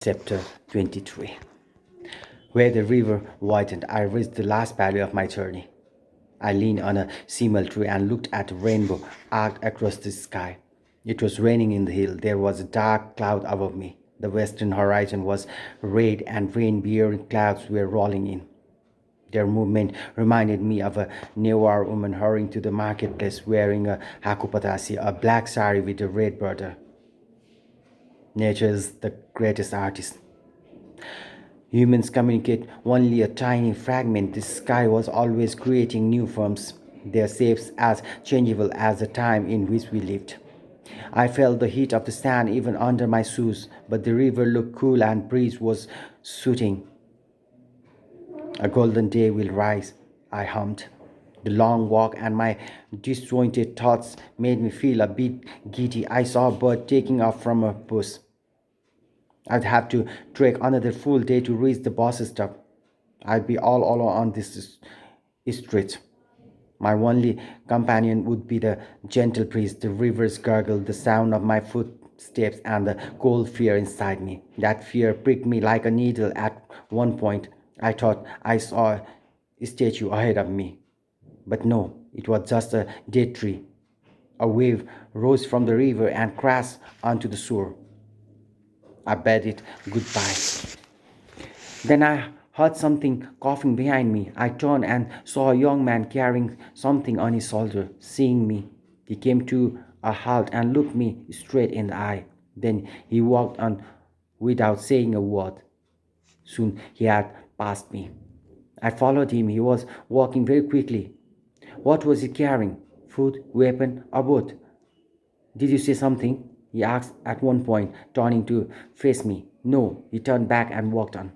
Chapter 23. Where the river widened, I reached the last valley of my journey. I leaned on a simul tree and looked at the rainbow arced across the sky. It was raining in the hill. There was a dark cloud above me. The western horizon was red, and rain-bearing clouds were rolling in. Their movement reminded me of a Newar woman hurrying to the marketplace wearing a hakupatasi, a black sari with a red border. Nature is the greatest artist. Humans communicate only a tiny fragment. The sky was always creating new forms, their shapes as changeable as the time in which we lived. I felt the heat of the sand even under my shoes, but the river looked cool and breeze was soothing. A golden day will rise, I hummed. The long walk and my disjointed thoughts made me feel a bit giddy. I saw a bird taking off from a bush. I'd have to trek another full day to reach the bus stop. I'd be all alone on this street. My only companion would be the gentle breeze, the river's gurgle, the sound of my footsteps, and the cold fear inside me. That fear pricked me like a needle at one point. I thought I saw a statue ahead of me. But no, it was just a dead tree. A wave rose from the river and crashed onto the shore. I bade it goodbye. Then I heard something coughing behind me. I turned and saw a young man carrying something on his shoulder. Seeing me, he came to a halt and looked me straight in the eye. Then he walked on without saying a word. Soon he had passed me. I followed him. He was walking very quickly. What was he carrying? Food, weapon, or both? Did you say something? He asked at one point, turning to face me. No, he turned back and walked on.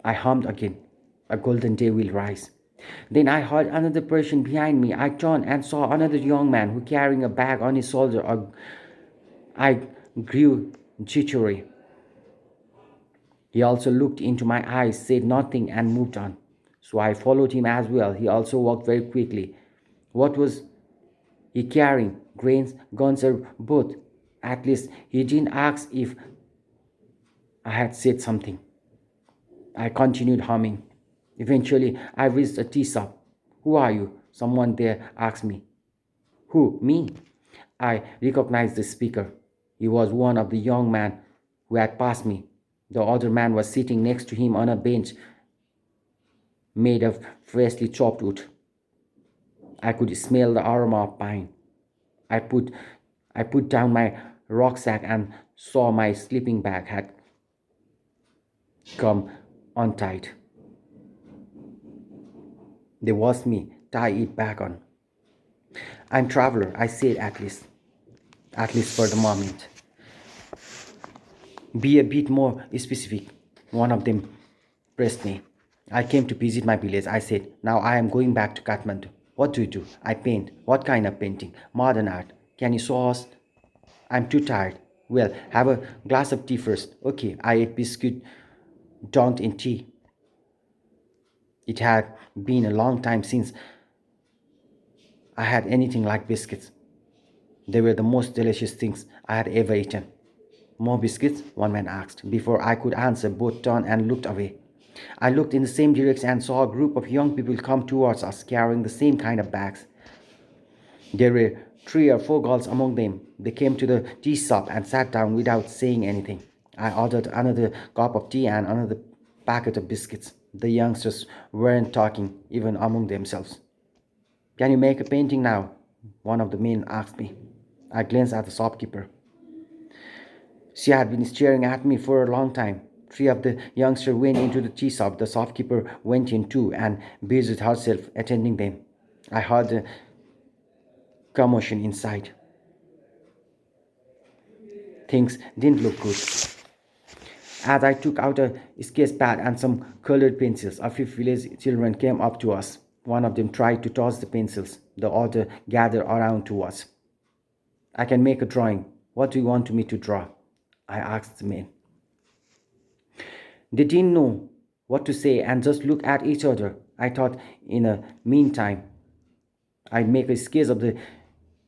I hummed again. A golden day will rise. Then I heard another person behind me. I turned and saw another young man who carrying a bag on his shoulder. I grew jittery. He also looked into my eyes, said nothing, and moved on. So I followed him as well. He also walked very quickly. What was he carrying? Grains, guns, or both? At least he didn't ask if I had said something. I continued humming. Eventually, I reached a tea shop. Who are you? Someone there asked me. Who? Me? I recognized the speaker. He was one of the young men who had passed me. The other man was sitting next to him on a bench made of freshly chopped wood. I could smell the aroma of pine. I put I put down my rucksack and saw my sleeping bag had come untied. They watched me tie it back on. I'm traveler, I said at least for the moment. Be a bit more specific. One of them pressed me. I came to visit my village, I said. Now I am going back to Kathmandu. What do you do? I paint. What kind of painting? Modern art. Can you show us? I'm too tired. Well, have a glass of tea first. Okay, I ate biscuit dunked in tea. It had been a long time since I had anything like biscuits. They were the most delicious things I had ever eaten. More biscuits? One man asked. Before I could answer, both turned and looked away. I looked in the same direction and saw a group of young people come towards us carrying the same kind of bags. There were 3 or 4 girls among them. They came to the tea shop and sat down without saying anything. I ordered another cup of tea and another packet of biscuits. The youngsters weren't talking, even among themselves. Can you make a painting now? One of the men asked me. I glanced at the shopkeeper. She had been staring at me for a long time. 3 of the youngsters went into the tea shop. The shopkeeper went in too and busied herself attending them. I heard the commotion inside. Things didn't look good. As I took out a sketch pad and some colored pencils, a few village children came up to us. One of them tried to toss the pencils. The other gathered around to us. I can make a drawing. What do you want me to draw? I asked the men. They didn't know what to say and just looked at each other. I thought in the meantime I'd make a sketch of the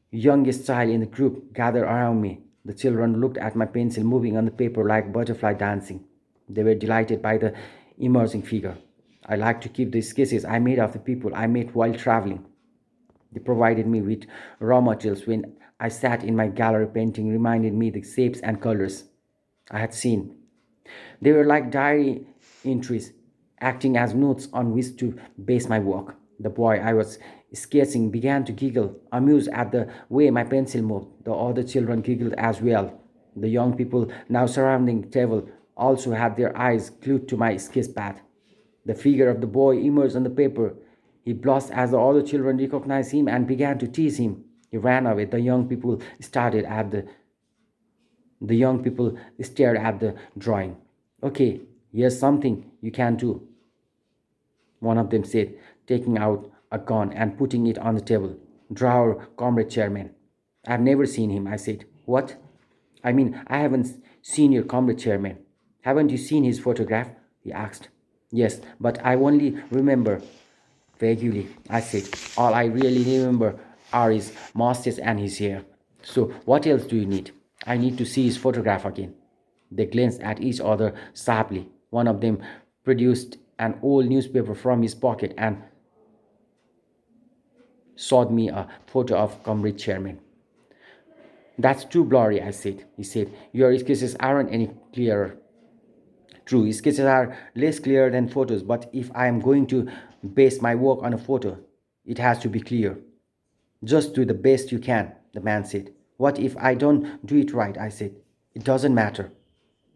youngest child in the group gathered around me. The children looked at my pencil moving on the paper like butterfly dancing. They were delighted by the emerging figure. I like to keep the sketches I made of the people I met while traveling. They provided me with raw materials when I sat in my gallery painting, reminded me the shapes and colors I had seen. They were like diary entries, acting as notes on which to base my work. The boy I was sketching began to giggle, amused at the way my pencil moved. The other children giggled as well. The young people now surrounding the table also had their eyes glued to my sketch pad. The figure of the boy emerged on the paper. He blushed as the other children recognized him and began to tease him. He ran away. The young people stared at the drawing. Okay, here's something you can do, one of them said, taking out a gun and putting it on the table. Draw our comrade chairman. I've never seen him, I said. What? I mean, I haven't seen your comrade chairman. Haven't you seen his photograph? He asked. Yes, but I only remember vaguely, I said. All I really remember are his mustache and his hair. So, what else do you need? I need to see his photograph again. They glanced at each other sharply. One of them produced an old newspaper from his pocket and showed me a photo of Comrade Chairman. That's too blurry, I said. He said, your sketches aren't any clearer. True, sketches are less clear than photos, but if I am going to base my work on a photo, it has to be clear. Just do the best you can, the man said. What if I don't do it right? I said. It doesn't matter.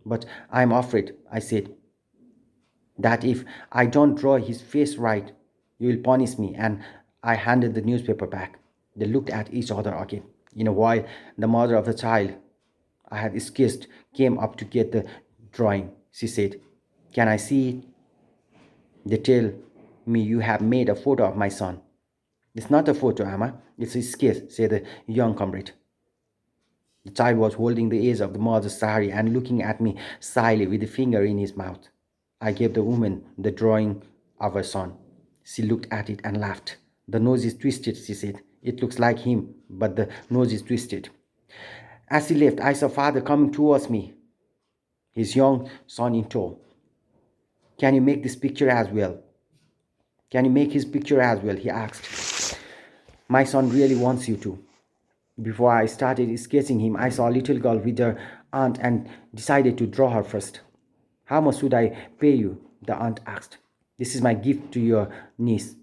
But I'm afraid, I said, that if I don't draw his face right, you will punish me. And I handed the newspaper back. They looked at each other again. In a while, the mother of the child I had sketched came up to get the drawing. She said, can I see it? They tell me you have made a photo of my son. It's not a photo, Amma. It's a sketch, said the young comrade. The child was holding the edge of the mother's sari and looking at me slyly with a finger in his mouth. I gave the woman the drawing of her son. She looked at it and laughed. The nose is twisted, she said. It looks like him, but the nose is twisted. As she left, I saw father coming towards me, his young son in tow. Can you make this picture as well? Can you make his picture as well? He asked. My son really wants you to. Before I started sketching him, I saw a little girl with her aunt and decided to draw her first. How much should I pay you? The aunt asked. This is my gift to your niece.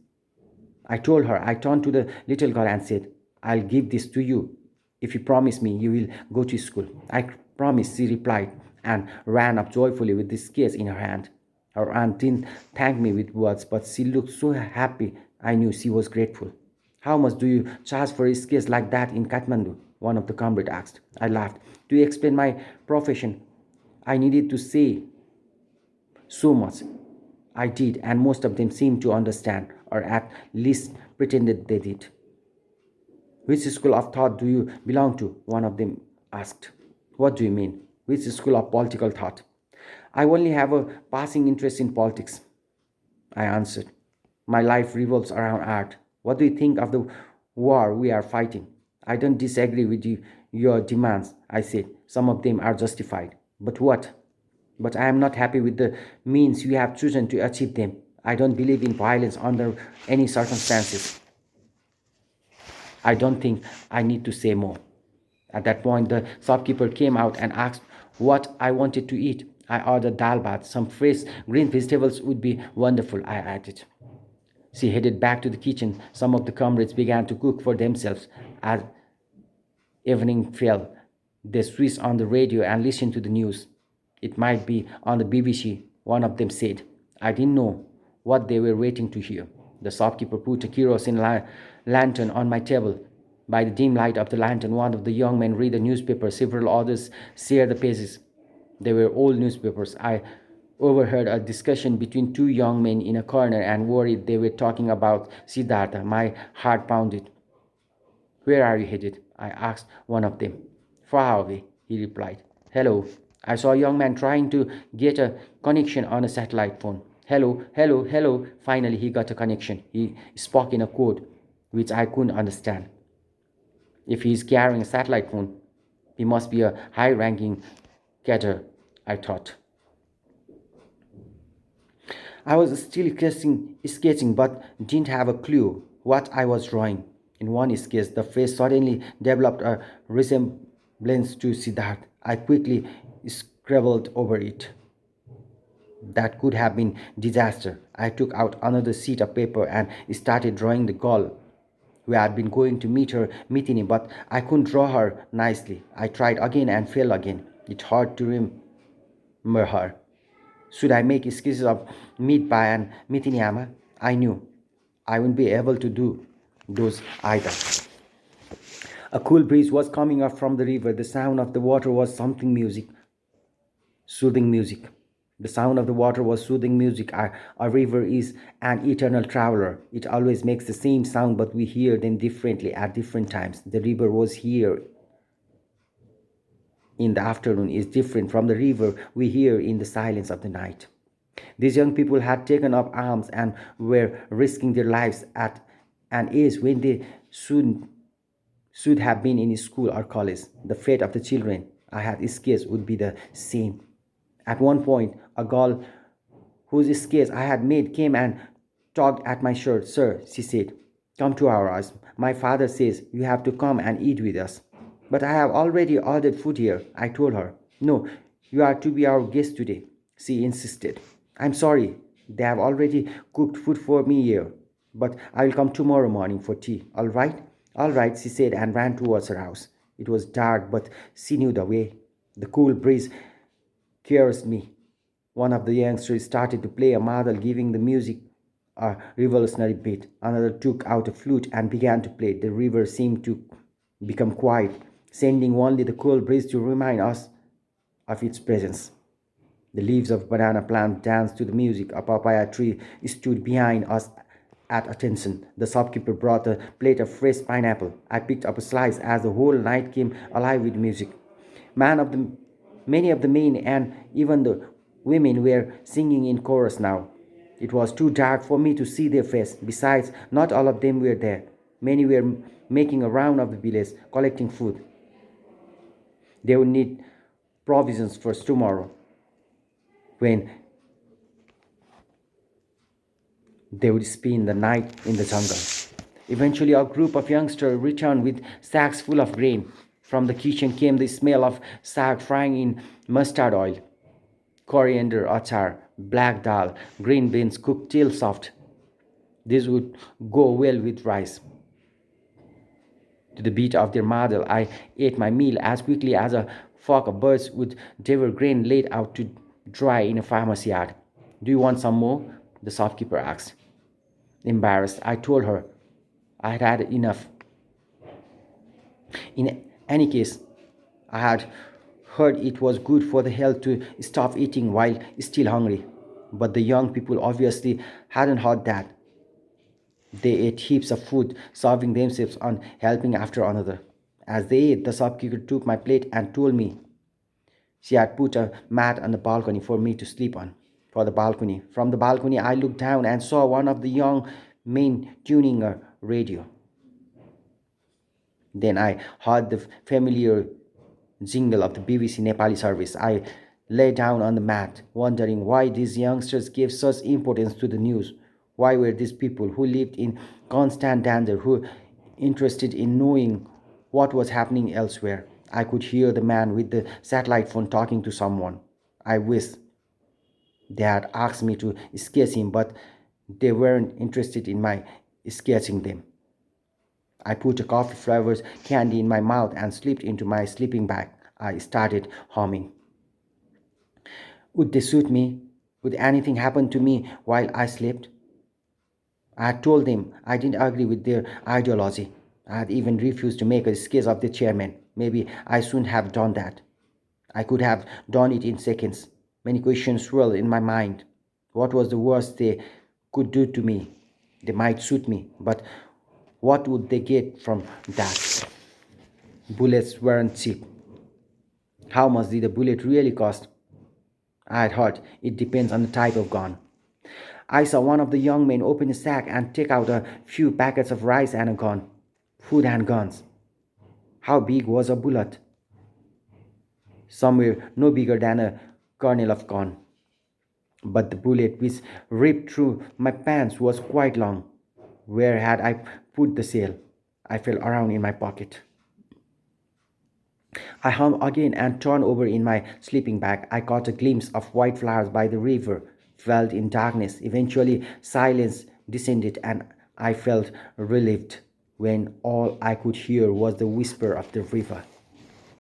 I told her. I turned to the little girl and said, I'll give this to you if you promise me you will go to school. I promise, she replied, and ran up joyfully with the sketch in her hand. Her aunt didn't thank me with words, but she looked so happy I knew she was grateful. How much do you charge for a sketch like that in Kathmandu? One of the comrades asked. I laughed. To explain my profession, I needed to say so much. I did, and most of them seemed to understand, or at least pretended they did. Which school of thought do you belong to? One of them asked. What do you mean? Which school of political thought? I only have a passing interest in politics, I answered. My life revolves around art. What do you think of the war we are fighting? I don't disagree with your demands, I said. Some of them are justified. But what? But I am not happy with the means you have chosen to achieve them. I don't believe in violence under any circumstances. I don't think I need to say more. At that point, the shopkeeper came out and asked what I wanted to eat. I ordered dal bhat. Some fresh green vegetables would be wonderful, I added. She headed back to the kitchen. Some of the comrades began to cook for themselves. As evening fell, they switched on the radio and listened to the news. It might be on the BBC, one of them said. I didn't know what they were waiting to hear. The shopkeeper put a kerosene lantern on my table. By the dim light of the lantern, one of the young men read the newspaper. Several others shared the pages. They were old newspapers. I overheard a discussion between two young men in a corner and worried they were talking about Siddhartha. My heart pounded. Where are you headed? I asked one of them. Far away, he replied. Hello. I saw a young man trying to get a connection on a satellite phone. Hello, hello, hello. Finally, he got a connection. He spoke in a code which I couldn't understand. If he is carrying a satellite phone, He must be a high-ranking cadre, I thought. I was still sketching but didn't have a clue what I was drawing. In one sketch, the face suddenly developed a resemblance to Siddharth. I quickly scribbled over it. That could have been disaster. I took out another sheet of paper and started drawing the girl who had been going to meet her Mitini, but I couldn't draw her nicely. I tried again and failed again. It's hard to remember her. Should I make sketches of Meat Pie and Mitiniyama? I knew I wouldn't be able to do those either. A cool breeze was coming up from the river. The sound of the water was soothing music. The sound of the water was soothing music. A river is an eternal traveler. It always makes the same sound, but we hear them differently at different times. The river was here in the afternoon is different from the river we hear in the silence of the night. These young people had taken up arms and were risking their lives at an age when they should have been in school or college. The fate of the children I had sketched would be the same. At one point, a girl whose sketch I had made came and tugged at my shirt. Sir, she said, come to our house. My father says you have to come and eat with us. But I have already ordered food here, I told her. No, you are to be our guest today, she insisted. I'm sorry, they have already cooked food for me here, but I will come tomorrow morning for tea, all right? All right, she said and ran towards her house. It was dark, but she knew the way. The cool breeze caressed me. One of the youngsters started to play a madal, giving the music a revolutionary beat. Another took out a flute and began to play. The river seemed to become quiet, sending only the cool breeze to remind us of its presence. The leaves of banana plant danced to the music. A papaya tree stood behind us at attention. The shopkeeper brought a plate of fresh pineapple. I picked up a slice as the whole night came alive with music. Many of the men and even the women were singing in chorus now. It was too dark for me to see their face. Besides, not all of them were there. Many were making a round of the village, collecting food. They would need provisions for tomorrow when they would spend the night in the jungle. Eventually, a group of youngsters returned with sacks full of grain. From the kitchen came the smell of saag frying in mustard oil, coriander, achar, black dal, green beans cooked till soft. This would go well with rice. To the beat of their madal, I ate my meal as quickly as a flock of birds would devour grain laid out to dry in a farmer's yard. Do you want some more? The shopkeeper asked. Embarrassed, I told her I had had enough. In any case, I had heard it was good for the health to stop eating while still hungry. But the young people obviously hadn't heard that. They ate heaps of food, serving themselves and helping after another. As they ate, the shopkeeper took my plate and told me she had put a mat on the balcony for me to sleep on. From the balcony, I looked down and saw one of the young men tuning a radio. Then I heard the familiar jingle of the BBC Nepali service. I lay down on the mat, wondering why these youngsters gave such importance to the news. Why were these people who lived in constant danger, who interested in knowing what was happening elsewhere? I could hear the man with the satellite phone talking to someone. I wish they had asked me to sketch him, but they weren't interested in my sketching them. I put a coffee flavored candy in my mouth and slipped into my sleeping bag. I started humming. Would they shoot me? Would anything happen to me while I slept? I had told them I didn't agree with their ideology. I had even refused to make a sketch of the chairman. Maybe I shouldn't have done that. I could have done it in seconds. Many questions swirled in my mind. What was the worst they could do to me? They might shoot me, but what would they get from that? Bullets weren't cheap. How much did a bullet really cost? I had heard it depends on the type of gun. I saw one of the young men open a sack and take out a few packets of rice and a gun. Food and guns. How big was a bullet? somewhere no bigger than a kernel of corn. But the bullet which ripped through my pants was quite long. Where had I put the sail? I felt around in my pocket. I hummed again and turned over in my sleeping bag. I caught a glimpse of white flowers by the river, felt in darkness. Eventually, silence descended, and I felt relieved when all I could hear was the whisper of the river.